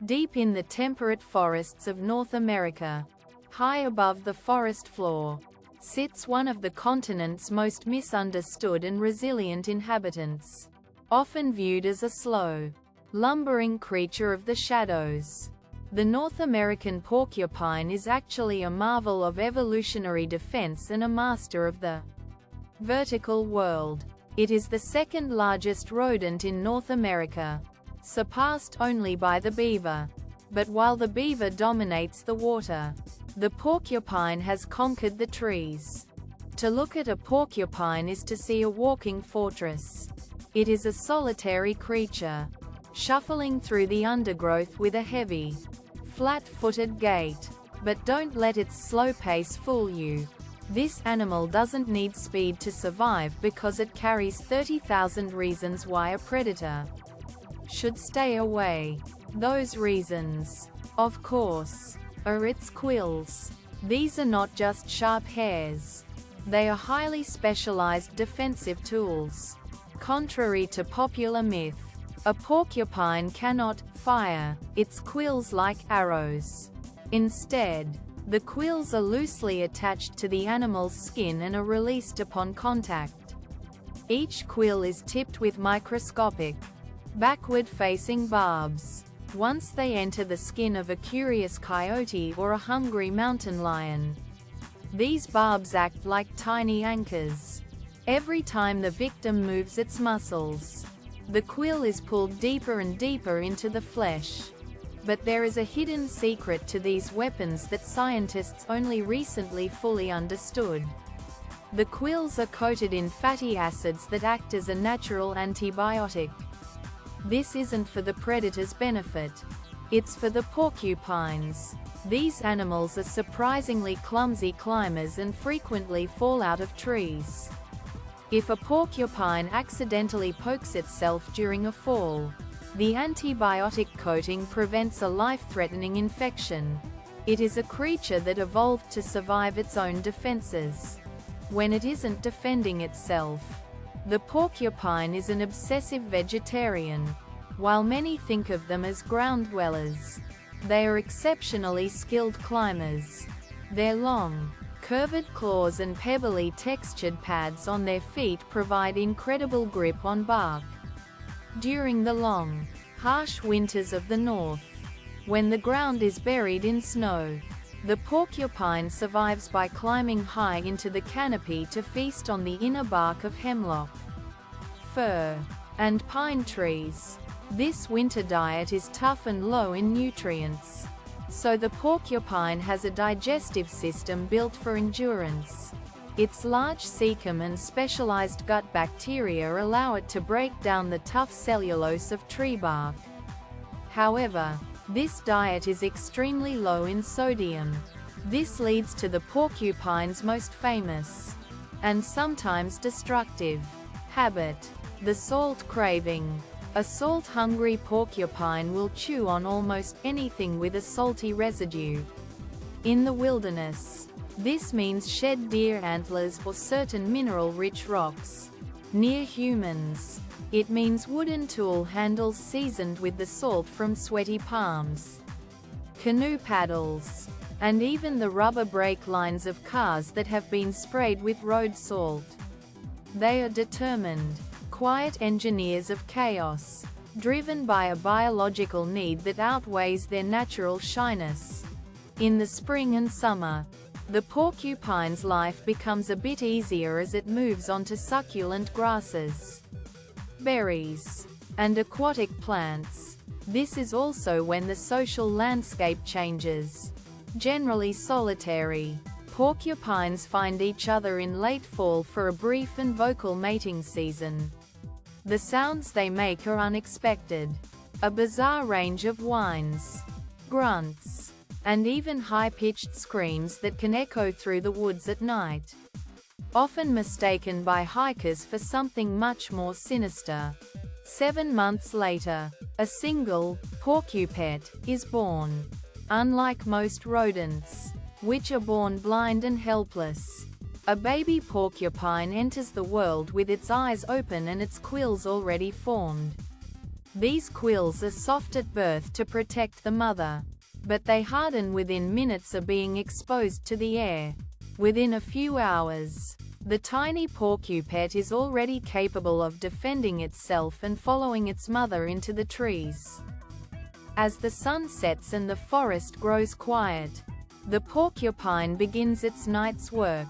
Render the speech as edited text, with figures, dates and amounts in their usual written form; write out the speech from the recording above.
Deep in the temperate forests of North America, high above the forest floor, sits one of the continent's most misunderstood and resilient inhabitants. Often viewed as a slow, lumbering creature of the shadows, the North American porcupine is actually a marvel of evolutionary defense and a master of the vertical world. It is the second largest rodent in North America, surpassed only by the beaver. But while the beaver dominates the water, the porcupine has conquered the trees. To look at a porcupine is to see a walking fortress. It is a solitary creature, shuffling through the undergrowth with a heavy, flat-footed gait. But don't let its slow pace fool you. This animal doesn't need speed to survive because it carries 30,000 reasons why a predator should stay away. Those reasons, of course, are its quills. These are not just sharp hairs. They are highly specialized defensive tools. Contrary to popular myth, a porcupine cannot fire its quills like arrows. Instead, the quills are loosely attached to the animal's skin and are released upon contact. Each quill is tipped with microscopic, backward-facing barbs. Once they enter the skin of a curious coyote or a hungry mountain lion, these barbs act like tiny anchors. Every time the victim moves its muscles, the quill is pulled deeper and deeper into the flesh. But there is a hidden secret to these weapons that scientists only recently fully understood. The quills are coated in fatty acids that act as a natural antibiotic. This isn't for the predator's benefit. It's for the porcupines. These animals are surprisingly clumsy climbers and frequently fall out of trees. If a porcupine accidentally pokes itself during a fall, the antibiotic coating prevents a life-threatening infection. It is a creature that evolved to survive its own defenses. When it isn't defending itself, the porcupine is an obsessive vegetarian. While many think of them as ground dwellers, they are exceptionally skilled climbers. Their long, curved claws and pebbly textured pads on their feet provide incredible grip on bark. During the long, harsh winters of the north, when the ground is buried in snow, the porcupine survives by climbing high into the canopy to feast on the inner bark of hemlock, fir, and pine trees. This winter diet is tough and low in nutrients, so the porcupine has a digestive system built for endurance. Its large cecum and specialized gut bacteria allow it to break down the tough cellulose of tree bark. However, this diet is extremely low in sodium. This leads to the porcupine's most famous, and sometimes destructive, habit: the salt craving. A salt-hungry porcupine will chew on almost anything with a salty residue. In the wilderness, this means shed deer antlers or certain mineral-rich rocks. Near humans, it means wooden tool handles seasoned with the salt from sweaty palms, canoe paddles, and even the rubber brake lines of cars that have been sprayed with road salt. They are determined, quiet engineers of chaos, driven by a biological need that outweighs their natural shyness. In the spring and summer, the porcupine's life becomes a bit easier as it moves onto succulent grasses, berries, and aquatic plants. This is also when the social landscape changes. Generally solitary, porcupines find each other in late fall for a brief and vocal mating season. The sounds they make are unexpected. A bizarre range of whines, grunts, and even high-pitched screams that can echo through the woods at night. Often mistaken by hikers for something much more sinister. 7 months later, a single porcupet is born. Unlike most rodents, which are born blind and helpless, a baby porcupine enters the world with its eyes open and its quills already formed. These quills are soft at birth to protect the mother, but they harden within minutes of being exposed to the air. Within a few hours, the tiny porcupine is already capable of defending itself and following its mother into the trees. As the sun sets and the forest grows quiet, the porcupine begins its night's work.